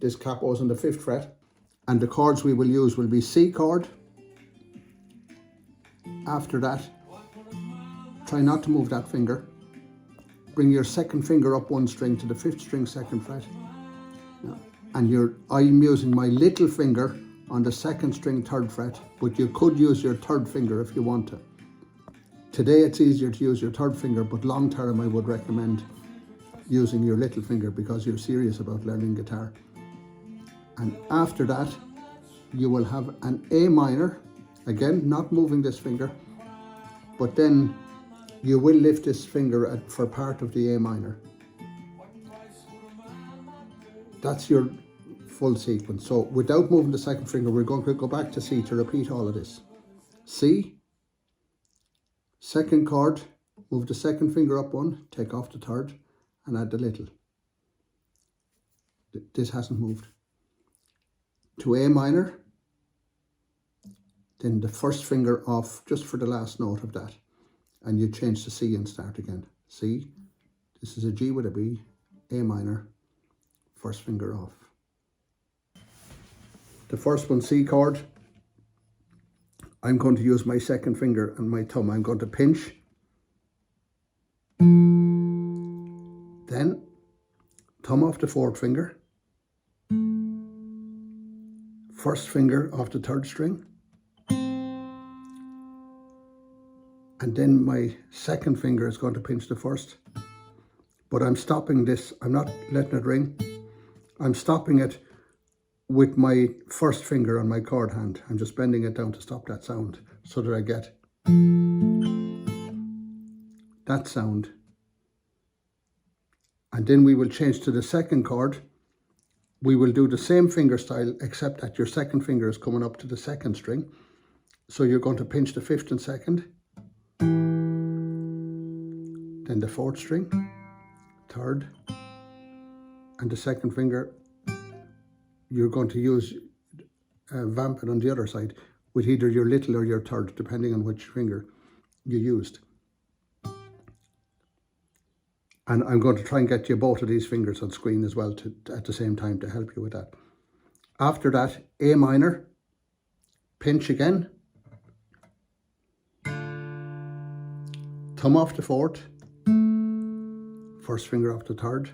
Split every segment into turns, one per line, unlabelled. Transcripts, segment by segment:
This capo is on the 5th fret. And the chords we will use will be C chord. After that, try not to move that finger. Bring your 2nd finger up 1 string to the 5th string 2nd fret. And I'm using my little finger on the 2nd string 3rd fret, but you could use your 3rd finger if you want to. Today it's easier to use your 3rd finger, but long term I would recommend using your little finger because you're serious about learning guitar. And after that, you will have an A minor, again, not moving this finger, but then you will lift this finger for part of the A minor. That's your full sequence. So without moving the 2nd finger, we're going to go back to C to repeat all of this. C, 2nd chord, move the 2nd finger up 1, take off the 3rd, and add the little. This hasn't moved. To A minor, then the 1st finger off just for the last note of that, and you change to C and start again. C, this is a G with a B, A minor, 1st finger off. The first one, C chord, I'm going to use my 2nd finger and my thumb. I'm going to pinch, then thumb off the 4th finger, 1st finger off the 3rd string, and then my 2nd finger is going to pinch the 1st, but I'm stopping this, I'm not letting it ring, I'm stopping it with my 1st finger on my chord hand. I'm just bending it down to stop that sound so that I get that sound. And then we will change to the 2nd chord. We will do the same finger style, except that your 2nd finger is coming up to the 2nd string. So you're going to pinch the 5th and 2nd, then the 4th string, 3rd, and the 2nd finger you're going to use vamp it on the other side with either your little or your 3rd, depending on which finger you used. And I'm going to try and get you both of these fingers on screen as well at the same time to help you with that. After that, A minor, pinch again, thumb off the 4th, 1st finger off the 3rd.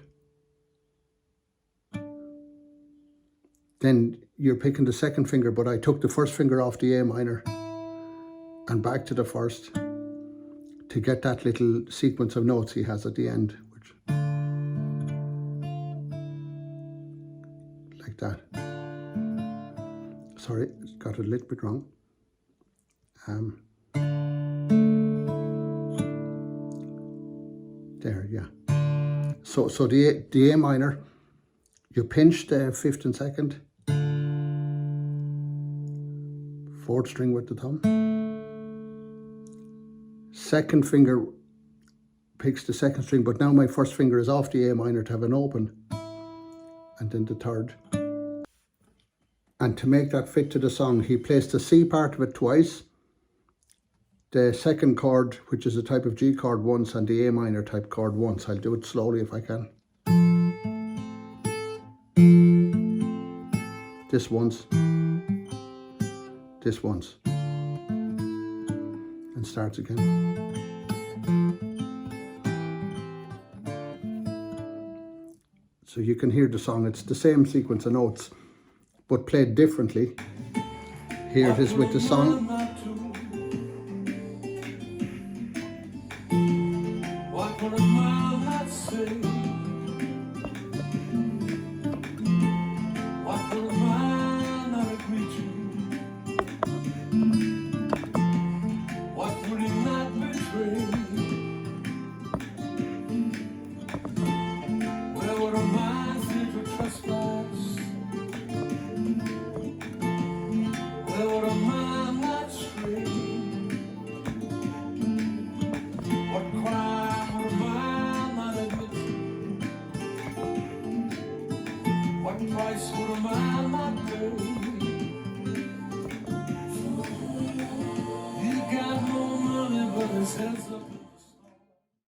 Then you're picking the 2nd finger, but I took the 1st finger off the A minor and back to the 1st to get that little sequence of notes he has at the end, which like that. Sorry, got it a little bit wrong. There, yeah. So the A minor, you pinch the 5th and 2nd, 4th string with the thumb. 2nd finger picks the 2nd string, but now my 1st finger is off the A minor to have an open, and then the 3rd. And to make that fit to the song, he plays the C part of it twice, the 2nd chord, which is a type of G chord, once, and the A minor type chord once. I'll do it slowly if I can. This once, this once, and starts again. So you can hear the song, it's the same sequence of notes, but played differently. Here it is with the song.